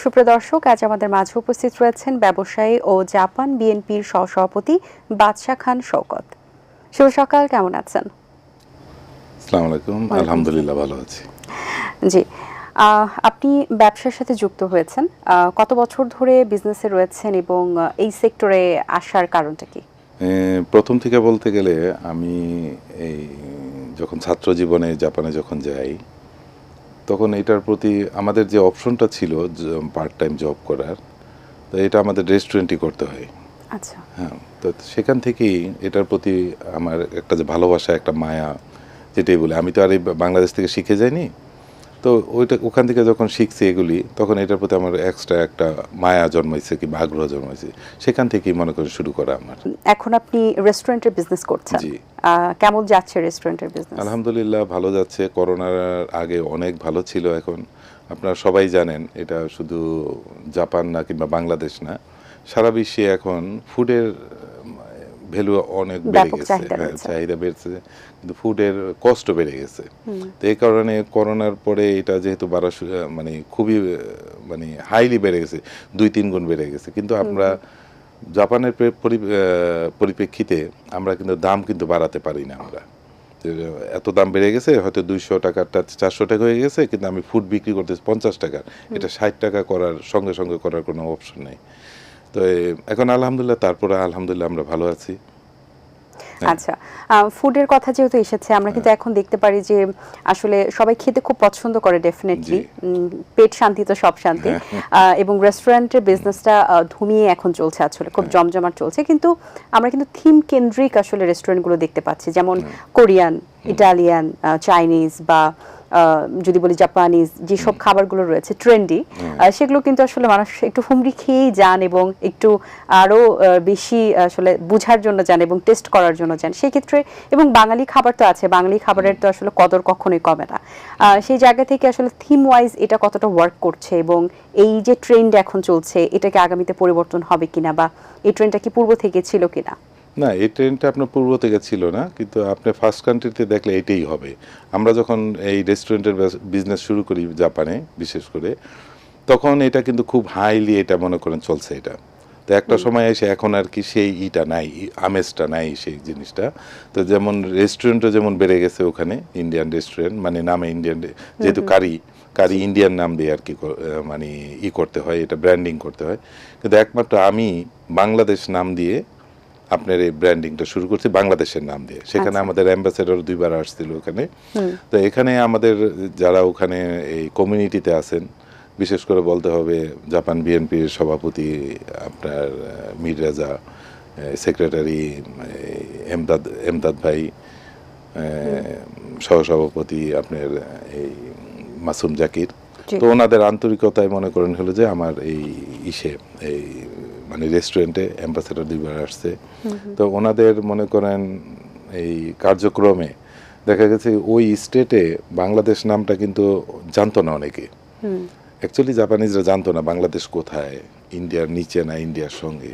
সুপ্রিয় দর্শক, আজ আমাদের মাঝে উপস্থিত রয়েছেন ব্যবসায়ী ও জাপান বিএনপির সহসভাপতি বাদশা খান শওকত। শুভ সকাল, কেমন আছেন? আসসালামু আলাইকুম। আলহামদুলিল্লাহ ভালো আছি। জি, আপনি ব্যবসার সাথে যুক্ত হয়েছেন, কত বছর ধরে বিজনেসে রয়েছেন এবং এই সেক্টরে আসার কারণটা কি? প্রথম থেকে বলতে গেলে আমি এই যখন ছাত্র জীবনে জাপানে যখন যাই তখন এটার প্রতি আমাদের যে অপশনটা ছিল পার্ট টাইম জব করার, তো এটা আমাদের রেস্টুরেন্টই করতে হয়। আচ্ছা। হ্যাঁ, তো সেখান থেকেই এটার প্রতি আমার একটা যে ভালোবাসা, একটা মায়া, যেটাই বলে, আমি তো আর এই বাংলাদেশ থেকে শিখে যাইনি। তো ওখান থেকে যখন শিখছি এগুলি, তখন এটার প্রতি আমার এক্সট্রা একটা মায়া জন্মাইছে কিংবা আগ্রহ জন্মাইছে। সেখান থেকেই মনে করে শুরু করা আমার। এখন আপনি রেস্টুরেন্টের বিজনেস করছেন। জি। কেমন যাচ্ছে রেস্টুরেন্টের বিজনেস? আলহামদুলিল্লাহ ভালো যাচ্ছে। করোনার আগে অনেক ভালো ছিল। এখন আপনারা সবাই জানেন এটা শুধু জাপান না কিংবা বাংলাদেশ না, সারা বিশ্বে এখন ফুডের ভ্যালু অনেক বেড়ে গেছে। হ্যাঁ, চাহিদা বেড়েছে, কিন্তু ফুডের কষ্ট বেড়ে গেছে। তো এই কারণে করোনার পরে এটা যেহেতু মানে খুবই মানে হাইলি বেড়ে গেছে, 2-3 গুণ বেড়ে গেছে। কিন্তু আমরা জাপানের পরিপ্রেক্ষিতে আমরা কিন্তু দাম কিন্তু বাড়াতে পারি না। আমরা এত দাম বেড়ে গেছে, হয়তো 200 টাকাটা 400 টাকা হয়ে গেছে, কিন্তু আমি ফুড বিক্রি করতেছি 50 টাকার, এটা 60 টাকা করার সঙ্গে সঙ্গে করার কোনো অপশন নেই। তো এখন আলহামদুলিল্লাহ, তারপরে আলহামদুলিল্লাহ আমরা ভালো আছি। আচ্ছা, ফুডের কথা যেহেতু এসেছে, আমরা কিন্তু এখন দেখতে পারি যে আসলে সবাই খেতে খুব পছন্দ করে, ডেফিনেটলি পেট শান্তি তো সব শান্তি। এবং রেস্টুরেন্টের বিজনেসটা ধুমিয়ে এখন চলছে, আসলে খুব জমজমাট চলছে। কিন্তু আমরা কিন্তু থিম কেন্দ্রিক আসলে রেস্টুরেন্টগুলো দেখতে পাচ্ছি, যেমন কোরিয়ান, ইটালিয়ান, চাইনিজ বা যদি বলি জাপানিজ, যেসব খাবারগুলো রয়েছে ট্রেন্ডি, সেগুলো কিন্তু আসলে মানুষ একটু হুমড়ি খেয়েই যান এবং একটু আরো বেশি আসলে বুঝার জন্য যান এবং টেস্ট করার জন্য যান সেই ক্ষেত্রে। এবং বাঙালি খাবার তো আছে, বাঙালি খাবারের তো আসলে কদর কখনোই কমে না। সেই জায়গা থেকে আসলে থিম ওয়াইজ এটা কতটা ওয়ার্ক করছে, এবং এই যে ট্রেন্ড এখন চলছে, এটাকে আগামীতে পরিবর্তন হবে কিনা, বা এই ট্রেন্ডটা কি পূর্ব থেকে ছিল কিনা? না, এই ট্রেন্ডটা আপনার পূর্ব থেকে ছিল না, কিন্তু আপনি ফার্স্ট কান্ট্রিতে দেখলে এটাই হবে। আমরা যখন এই রেস্টুরেন্টের বিজনেস শুরু করি জাপানে বিশেষ করে, তখন এটা কিন্তু খুব হাইলি এটা মনে করেন চলছে এটা। তো একটা সময় এসে এখন আর কি সেই নাই, আমেজটা নাই সেই জিনিসটা। তো যেমন রেস্টুরেন্টও যেমন বেড়ে গেছে ওখানে, ইন্ডিয়ান রেস্টুরেন্ট, মানে নামে ইন্ডিয়ান, যেহেতু কারি ইন্ডিয়ান নাম দিয়ে আর কি মানে করতে হয়, এটা ব্র্যান্ডিং করতে হয়। কিন্তু একমাত্র আমি বাংলাদেশ নাম দিয়ে আপনার এই ব্র্যান্ডিংটা শুরু করছি, বাংলাদেশের নাম দিয়ে। সেখানে আমাদের অ্যাম্বাসেডর 2 বার আসছিল ওখানে। তো এখানে আমাদের যারা ওখানে এই কমিউনিটিতে আছেন, বিশেষ করে বলতে হবে জাপান বিএনপির সভাপতি আপনার মীর রেজা, সেক্রেটারি এমদাদ ভাই, সহসভাপতি আপনার এই মাসুম জাকির। তো ওনাদের আন্তরিকতায় মনে করেন হলো যে আমার এই এই মানে রেস্টুরেন্টে অ্যাম্বাসেডর 2 বার আসছে। তো ওনাদের মনে করেন এই কার্যক্রমে দেখা গেছে ওই স্টেটে বাংলাদেশ নামটা কিন্তু জানতো না অনেকে। অ্যাকচুয়ালি জাপানিজরা জানতো না বাংলাদেশ কোথায়, ইন্ডিয়ার নিচে না ইন্ডিয়ার সঙ্গে।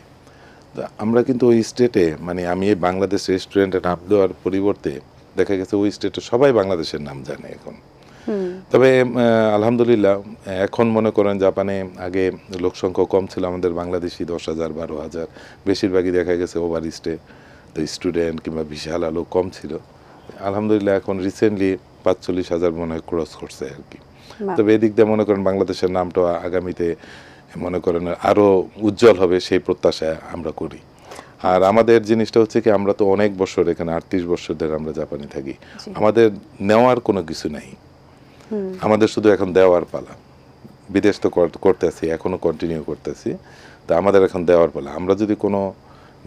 আমরা কিন্তু ওই স্টেটে, মানে আমি এই বাংলাদেশ রেস্টুরেন্টে নাম দেওয়ার পরিবর্তে দেখা গেছে ওই স্টেটে সবাই বাংলাদেশের নাম জানে এখন। তবে আলহামদুলিল্লাহ এখন মনে করেন জাপানে আগে লোক সংখ্যা কম ছিল, আমাদের বাংলাদেশি 10,000 12,000, বেশিরভাগই দেখা গেছে ওভার স্টে, তো স্টুডেন্ট কিংবা ভিসাওয়ালা লোক কম ছিল। আলহামদুলিল্লাহ এখন রিসেন্টলি 45,000 মনে হয় ক্রস করছে আর কি। তবে এদিক দিয়ে মনে করেন বাংলাদেশের নামটা আগামীতে মনে করেন আরো উজ্জ্বল হবে, সেই প্রত্যাশা আমরা করি। আর আমাদের জিনিসটা হচ্ছে কি, আমরা তো অনেক বছর এখানে 38 বছর ধরে আমরা জাপানে থাকি, আমাদের নেওয়ার কোনো কিছু নাই, আমাদের শুধু এখন দেওয়ার পালা। বিদেশ তো করতেছি, এখনো কন্টিনিউ করতেছি, তো আমাদের এখন দেওয়ার পালা। আমরা যদি কোনো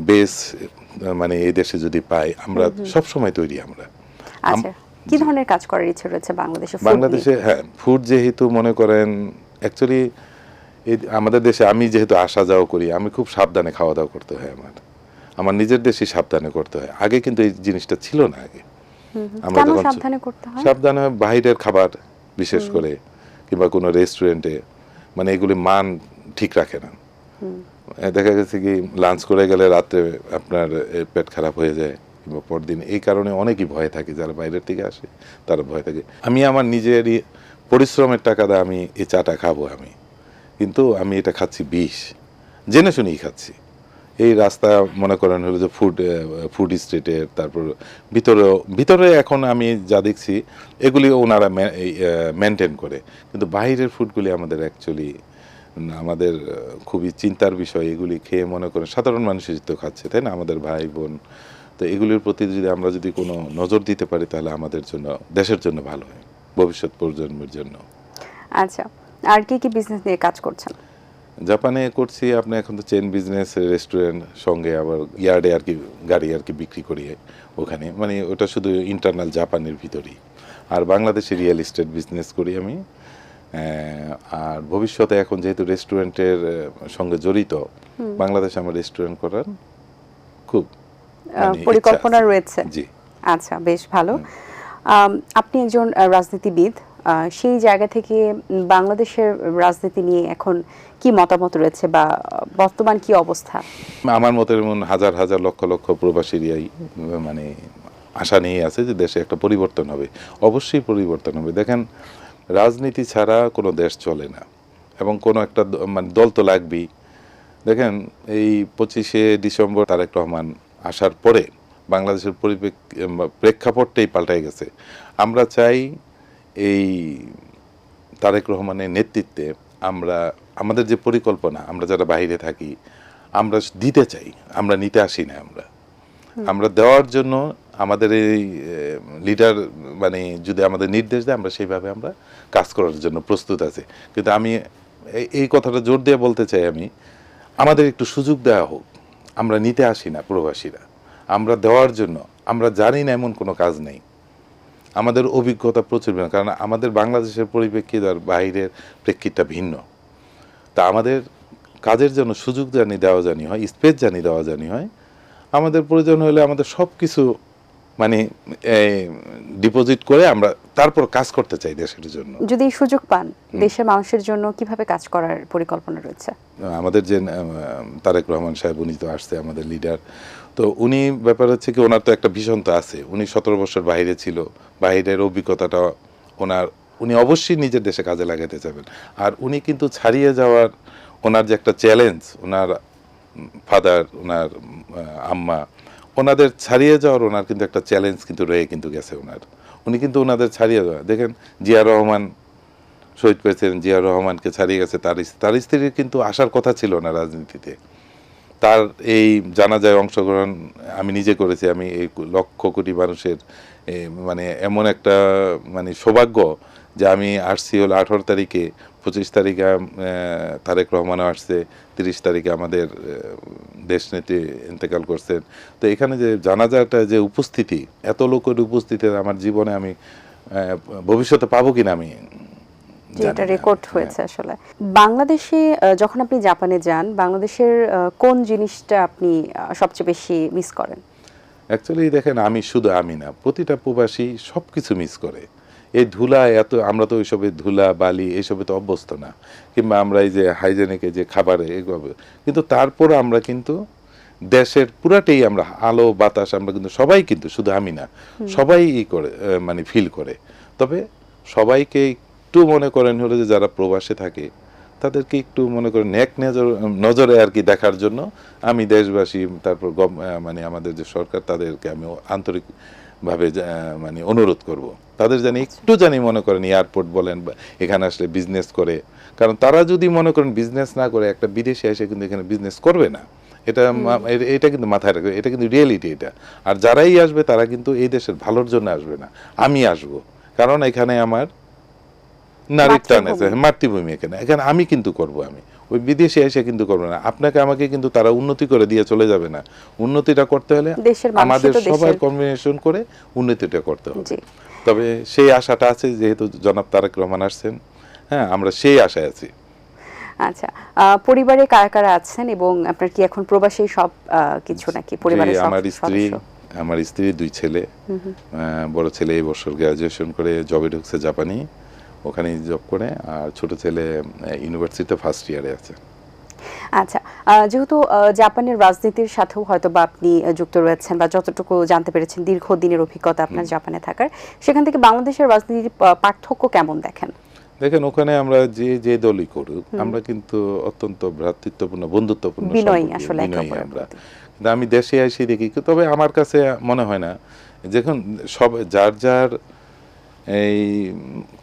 বেস মানে এই দেশে যদি পাই, আমরা সব সময় তৈরি। আমরা কি ধরনের কাজ করার ইচ্ছে রয়েছে বাংলাদেশে? হ্যাঁ, ফুড যেহেতু মনে করেন অ্যাকচুয়ালি আমাদের দেশে আমি যেহেতু আসা যাওয়া করি, আমি খুব সাবধানে খাওয়া দাওয়া করতে হয়, আমার নিজের দেশে সাবধানে করতে হয়। আগে কিন্তু এই জিনিসটা ছিল না। আগে আমরা যখন সাবধানে বাইরের খাবার বিশেষ করে কিংবা কোনো রেস্টুরেন্টে, মানে এগুলি মান ঠিক রাখে না। দেখা গেছে কি লাঞ্চ করে গেলে রাত্রে আপনার পেট খারাপ হয়ে যায় কিংবা পরদিন। এই কারণে অনেকেই ভয় থাকে, যারা বাইরের থেকে আসে তারা ভয় থাকে। আমি আমার নিজেরই পরিশ্রমের টাকা দিয়ে আমি এই চাটা খাবো, আমি কিন্তু আমি এটা খাচ্ছি বিষ, জেনে শুনেই খাচ্ছি। এই রাস্তা মনে করেন হলো যে ফুড স্ট্রিটের, তারপর ভিতরে এখন আমি যা দেখছি এগুলি ওনারা মেনটেন করে, কিন্তু বাইরের ফুডগুলি আমাদের অ্যাকচুয়ালি আমাদের খুবই চিন্তার বিষয়। এগুলি খেয়ে মনে করেন সাধারণ মানুষই তো খাচ্ছে, তাই না, আমাদের ভাই বোন। তো এগুলির প্রতি যদি আমরা যদি কোনো নজর দিতে পারি তাহলে আমাদের জন্য, দেশের জন্য ভালো হয়, ভবিষ্যৎ প্রজন্মের জন্য। আচ্ছা, আর কি কি বিজনেস নিয়ে কাজ করছেন? জাপানে করছি আপনি এখন তো চেন বিজনেস, রেস্টুরেন্ট, সঙ্গে আবার ইয়ার্ডে আর কি গাড়ি আর কি বিক্রি করি ওখানে, মানে ওটা শুধু ইন্টারনাল জাপানের ভিতরেই। আর বাংলাদেশে রিয়েল এস্টেট বিজনেস করি আমি। আর ভবিষ্যতে এখন যেহেতু রেস্টুরেন্টের সঙ্গে জড়িত, বাংলাদেশে আমার রেস্টুরেন্ট করার খুব পরিকল্পনা রয়েছে। জি, আচ্ছা, বেশ ভালো। আপনি একজন রাজনীতিবিদ, সেই জায়গা থেকে বাংলাদেশের রাজনীতি নিয়ে এখন কি মতামত রয়েছে বা বর্তমান কি অবস্থা? আমার মতে এমন হাজার হাজার লক্ষ লক্ষ প্রবাসীরাই মানে আশা নিয়ে আছে যে দেশে একটা পরিবর্তন হবে, অবশ্যই পরিবর্তন হবে। দেখেন, রাজনীতি ছাড়া কোনো দেশ চলে না, এবং কোনো একটা মানে দল তো লাগবেই। দেখেন, এই 25শে ডিসেম্বর তারেক রহমান আসার পরে বাংলাদেশের প্রেক্ষাপটটাই পাল্টাই গেছে। আমরা চাই এই তারেক রহমানের নেতৃত্বে আমরা আমাদের যে পরিকল্পনা, আমরা যারা বাইরে থাকি, আমরা দিতে চাই, আমরা নিতে আসি না। আমরা দেওয়ার জন্য আমাদের এই লিডার মানে যদি আমাদের নির্দেশ দেয়, আমরা সেইভাবে আমরা কাজ করার জন্য প্রস্তুত আছি। কিন্তু আমি এই কথাটা জোর দিয়ে বলতে চাই, আমাদের একটু সুযোগ দেওয়া হোক। আমরা নিতে আসি না প্রবাসীরা, আমরা দেওয়ার জন্য। আমরা জানি না এমন কোনো কাজ নেই, আমাদের অভিজ্ঞতা প্রচুর ভিন্ন, কারণ আমাদের বাংলাদেশের পরিপ্রেক্ষিত আর বাইরের প্রেক্ষিতটা ভিন্ন। তা আমাদের কাজের জন্য সুযোগ জানি দেওয়া জানি হয়, স্পেস জানি দেওয়া জানি হয়। আমাদের প্রয়োজন হলে আমাদের সব কিছু মানে ডিপোজিট করে আমরা তারপর কাজ করতে চাই দেশের জন্য। যদি সুযোগ পান, দেশের মানুষের জন্য কিভাবে কাজ করার পরিকল্পনা রয়েছে? আমাদের যে তারেক রহমান সাহেব, উনি তো আসছে আমাদের লিডার। তো উনি ব্যাপার হচ্ছে কি, ওনার তো একটা ভীষণ তো আছে। উনি 17 বছর বাইরে ছিল, বাইরের অভিজ্ঞতাটা উনি অবশ্যই নিজের দেশে কাজে লাগাতে চাবেন। আর উনি কিন্তু ছাড়িয়ে যাওয়ার ওনার যে একটা চ্যালেঞ্জ, ওনার ফাদার, ওনার আম্মা, ওনাদের ছাড়িয়ে যাওয়ার ওনার কিন্তু একটা চ্যালেঞ্জ কিন্তু রয়ে কিন্তু গেছে ওনার। উনি কিন্তু ওনাদের ছাড়িয়ে যাওয়া, দেখেন জিয়া রহমান, শহীদ প্রেসিডেন্ট জিয়া রহমানকে ছাড়িয়ে গেছে, তার স্ত্রীর কিন্তু আসার কথা ছিল না রাজনীতিতে। তার এই জানাজায় অংশগ্রহণ আমি নিজে করেছি। আমি এই লক্ষ কোটি মানুষের মানে এমন একটা মানে সৌভাগ্য যে আমি আসছি হলো 18 তারিখে, 25 তারিখে তারেক রহমানও আসছে, 30 তারিখে আমাদের দেশনেত্রী ইন্তেকাল করছেন। তো এখানে যে জানাজাটা যে উপস্থিতি, এত লোকের উপস্থিতি আমার জীবনে আমি ভবিষ্যতে পাবো কিনা আমি যেটা রেকর্ড হয়েছে। আসলে বাংলাদেশে যখন আপনি জাপানে যান, বাংলাদেশের কোন জিনিসটা আপনি সবচেয়ে বেশি মিস করেন? অ্যাকচুয়ালি দেখেন, আমি না, প্রতিটা প্রবাসী সব কিছু মিস করে। এই ধুলা, আমরা তো ওইসবে ধুলা বালি এসবে তো অভ্যস্ত না, কিংবা আমরা এই যে হাইজেনিকে যে খাবারে এগুলো, কিন্তু তারপর আমরা কিন্তু দেশের পুরাটাই আমরা আলো বাতাস, আমরা কিন্তু সবাই, কিন্তু শুধু আমি না, সবাই করে মানে ফিল করে। তবে সবাইকে একটু মনে করেন হলো যে যারা প্রবাসে থাকে তাদেরকে একটু মনে করেন নেক নজরে আর কি দেখার জন্য আমি দেশবাসী, তারপর মানে আমাদের যে সরকার, তাদেরকে আমি আন্তরিকভাবে মানে অনুরোধ করব, তাদের জানি একটু জানি মনে করেন এয়ারপোর্ট বলেন বা এখানে আসলে বিজনেস করে। কারণ তারা যদি মনে করেন বিজনেস না করে, একটা বিদেশে এসে কিন্তু এখানে বিজনেস করবে না। এটা কিন্তু মাথায় রাখবে, এটা কিন্তু রিয়েলিটি এটা। আর যারাই আসবে তারা কিন্তু এই দেশের ভালোর জন্য আসবে না। আমি আসব, কারণ এখানে আমার নারীর টান আছে, মাতৃভূমি এখানে আমি কিন্তু করব। আমি ওই বিদেশে এসে কিন্তু করবো না। আপনাকে আমাকে কিন্তু তারা উন্নতি করে দিয়ে চলে যাবে না। উন্নতিটা করতে হলে আমাদের সবাই কম্বিনেশন করে উন্নতিটা করতে হবে। তবে সেই আশাটা আছে, যেহেতু জনাব তারেক রহমান আসছেন, হ্যাঁ, আমরা সেই আশায় আছি। আচ্ছা, পরিবারে কারা কারা আছেন এবং আপনার কি এখন প্রবাসী সব কিছু নাকি পরিবারে? আমার স্ত্রী 2 ছেলে। বড় ছেলে এই বছর গ্রাজুয়েশন করে জবে ঢুকছে জাপানি, ওখানেই জব করে। আর ছোট ছেলে ইউনিভার্সিটিতে ফার্স্ট ইয়ারে আছে। আচ্ছা, যেহেতু জাপানের রাজনীতির সাথেও হয়তো বা আপনি যুক্ত রয়েছেন, বা যতটুকু জানতে পেরেছেন দীর্ঘদিনের অভিজ্ঞতা আপনার জাপানে থাকার, সেখান থেকে বাংলাদেশের রাজনীতির পার্থক্য কেমন দেখেন? দেখেন ওখানে আমরা যে যে দলই করুক আমরা কিন্তু অত্যন্ত ভ্রাতৃত্বপূর্ণ বন্ধুত্বপূর্ণ বিনয়ী সম্পর্কে, আসলে একে বিনয়ী অপরের আমরা। প্রতি। কিন্তু আমি দেশে এসে দেখি তবে আমার কাছে মনে হয় না যখন সব যার যার এই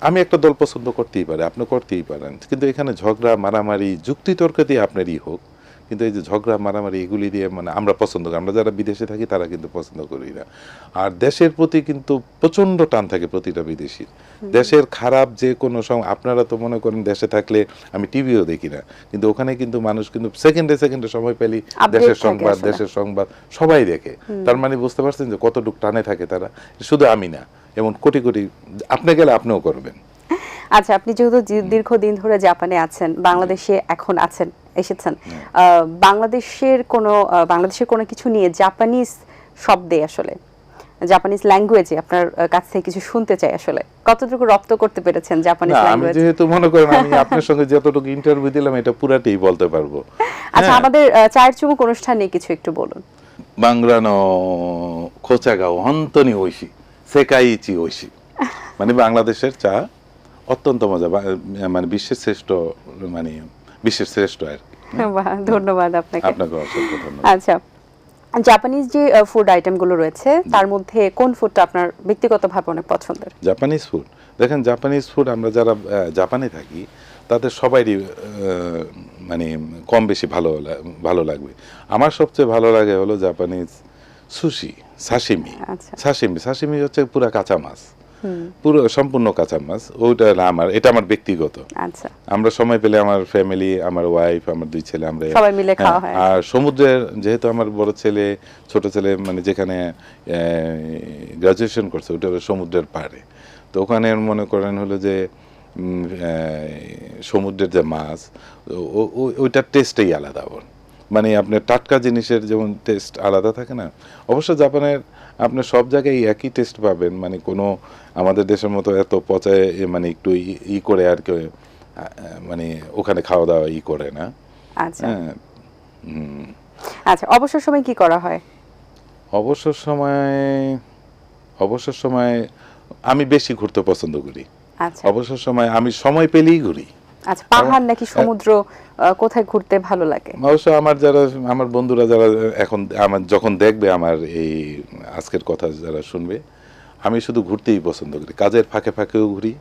আমি একটা দল পছন্দ করতেই পারি, আপনি করতেই পারেন, কিন্তু এখানে ঝগড়া মারামারি যুক্তিতর্ক দিয়ে আপনারই হোক, কিন্তু এই যে ঝগড়া মারামারি এগুলি দিয়ে মানে আমরা পছন্দ করি, আমরা যারা বিদেশে থাকি তারা কিন্তু পছন্দ করি না। আর দেশের প্রতি কিন্তু প্রচণ্ড টান থাকে প্রতিটা বিদেশির। দেশের খারাপ যে কোনো আপনারা তো মনে করেন দেশে থাকলে আমি টিভিও দেখি না, কিন্তু ওখানে কিন্তু মানুষ কিন্তু সেকেন্ডে সেকেন্ডে সময় পেলেই দেশের সংবাদ দেশের সংবাদ সবাই দেখে। তার মানে বুঝতে পারছেন যে কতটুকু টানে থাকে তারা। শুধু আমি না, এমন কোটি কোটি, আপনি গেলে আপনিও করবেন। আচ্ছা, আপনি যেহেতু দীর্ঘদিন ধরে জাপানে আছেন, বাংলাদেশে এখন আছেন, এসেছেন, বাংলাদেশের কোনো কিছু নিয়ে জাপানিজ শব্দে আসলে জাপানিজ ল্যাঙ্গুয়েজে আপনার কাছ থেকে কিছু শুনতে চাই, আসলে কতটুকু রপ্ত করতে পেরেছেন জাপানিজ ল্যাঙ্গুয়েজ? আমি যেহেতু মনে করেন আমি আপনার সঙ্গে যতটুকু ইন্টারভিউ দিলাম এটা পুরাটাই বলতে পারবো। আচ্ছা, আমাদের চায়ের চুমুক অনুষ্ঠানে কিছু একটু বলুন। বাংলানো খোঁচাগাও হন্তনি ওইশি সেকাইচি ওইশি, মানে বাংলাদেশের চা অত্যন্ত মজা, মানে বিশ্বের শ্রেষ্ঠ, মানে বিশ্বের শ্রেষ্ঠ আর কি। ধন্যবাদ আপনাকে। আপনাকে অসংখ্য ধন্যবাদ। আচ্ছা, জাপানিজ যে ফুড আইটেমগুলো রয়েছে তার মধ্যে কোন ফুডটা আপনার ব্যক্তিগতভাবে অনেক পছন্দের? জাপানিজ ফুড, দেখেন জাপানিজ ফুড আমরা যারা জাপানে থাকি তাদের সবারই মানে কম বেশি ভালো লাগবে। আমার সবচেয়ে ভালো লাগে হলো জাপানিজ সুশি, সাশিমি। সাশিমি হচ্ছে পুরা কাঁচা মাছ, পুরো সম্পূর্ণ কাঁচা মাছ। এটা আমার ব্যক্তিগত। আচ্ছা, আমরা সময় পেলে আমার ফ্যামিলি, আমার ওয়াইফ, আমার 2 ছেলে, আমরা সবাই মিলে খাওয়া হয়। আর সমুদ্রের, যেহেতু আমার বড় ছেলে ছোট ছেলে মানে যেখানে গ্রাজুয়েশন করছে ওটা সমুদ্রের পাড়ে, তো ওখানে মনে করেন হলো যে সমুদ্রের যে মাছ ওইটার টেস্টই আলাদা। মানে আপনার টাটকা জিনিসের যেমন টেস্ট আলাদা থাকে না, অবশ্য জাপানের আপনার সব জায়গায় একই টেস্ট পাবেন, মানে কোনো আমাদের দেশের মতো এত পচায় মানে একটু করে আর কি, মানে ওখানে খাওয়া দাওয়া করে না। আচ্ছা, আচ্ছা, অবসর সময় কি করা হয়? অবসর সময় আমি বেশি ঘুরতে পছন্দ করি। আচ্ছা, অবসর সময় আমি সময় পেলেই ঘুরি। আচ্ছা, পাহাড় নাকি সমুদ্র, কোথায় ঘুরতে ভালো লাগে? অবশ্য আমার বন্ধুরা যারা এখন আমার যখন দেখবে আমার এই আজকের কথা যারা শুনবে, আমি শুধু ঘুরতেই পছন্দ করি, কাজের ফাঁকে ফাঁকেও ঘুরি,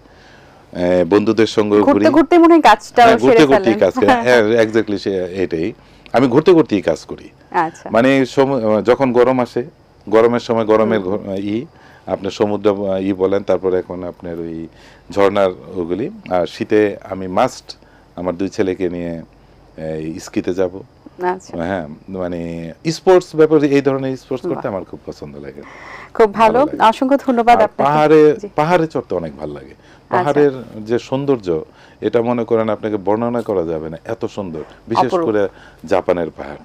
বন্ধুদের সঙ্গেও ঘুরি। ঘুরতে মনে হয় কাজটাও সেরে ফেলেন। কাজ করি, এক্স্যাক্টলি এটাই, আমি ঘুরতে কাজ করি। আচ্ছা, মানে যখন গরম আসে, গরমের সময় গরমের আপনার সমুদ্র বলেন, তারপরে এখন আপনার ওই ঝর্ণার ওগুলি, আর শীতে আমি মাস্ট আমার 2 ছেলেকে নিয়ে স্কিতে যাব। আচ্ছা, হ্যাঁ, মানে স্পোর্টস ব্যাপারে এই ধরনের স্পোর্টস করতে আমার খুব পছন্দ লাগে। খুব ভালো, অসংখ্য ধন্যবাদ আপনাকে। পাহাড়ে চড়তে অনেক ভালো লাগে। পাহাড়ের যে সৌন্দর্য এটা মনে করেন আপনাকে বর্ণনা করা যাবে না, এত সুন্দর, বিশেষ করে জাপানের পাহাড়।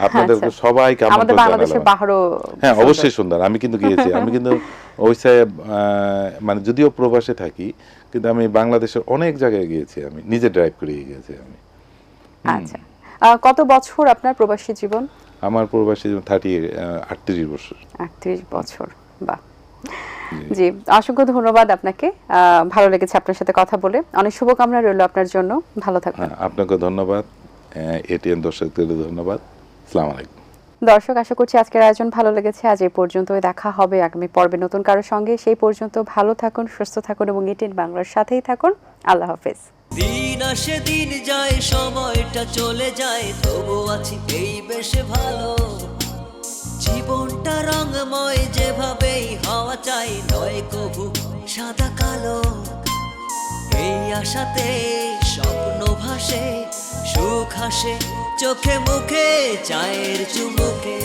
আপনাদেরকে সবাইকে আমন্ত্রণ জানালাম। হ্যাঁ, অবশ্যই সুন্দর, আমি কিন্তু গিয়েছি। আমি কিন্তু ওই মানে যদিও প্রবাসে থাকি কিন্তু আমি বাংলাদেশের অনেক জায়গায় গিয়েছি, আমি নিজে ড্রাইভ করে গিয়েছি আমি। আচ্ছা, কত বছর আপনার প্রবাসী জীবন? আমার প্রবাসী জীবন 38 বছর। 38 বছর, বাহ। জি, অসংখ্য ধন্যবাদ আপনাকে, ভালো লেগেছে আপনার সাথে কথা বলে। অনেক শুভকামনা রইল আপনার জন্য, ভালো থাকবেন। আপনাকে ধন্যবাদ, এটিএন দর্শকদের ধন্যবাদ। আসসালামু আলাইকুম। দর্শক, আশা করছি আজকের আয়োজন ভালো লেগেছে। আজ এই পর্যন্তই, দেখা হবে আগামী পর্বে নতুন কারোর সঙ্গে। সেই পর্যন্ত ভালো থাকুন, সুস্থ থাকুন এবং এটিএন বাংলার সাথেই থাকুন। আল্লাহ হাফেজ। দিন আসে দিন যায়, সময়টা চলে যায়, তবু আছি এই বেশ ভালো। জীবনটা রঙময়, যেভাবেই হওয়া চাই, নয় কবু সাদা কালো। এই আশাতে স্বপ্ন ভাসে, সুখ হাসে চোখে মুখে, চায়ের চুমুকে।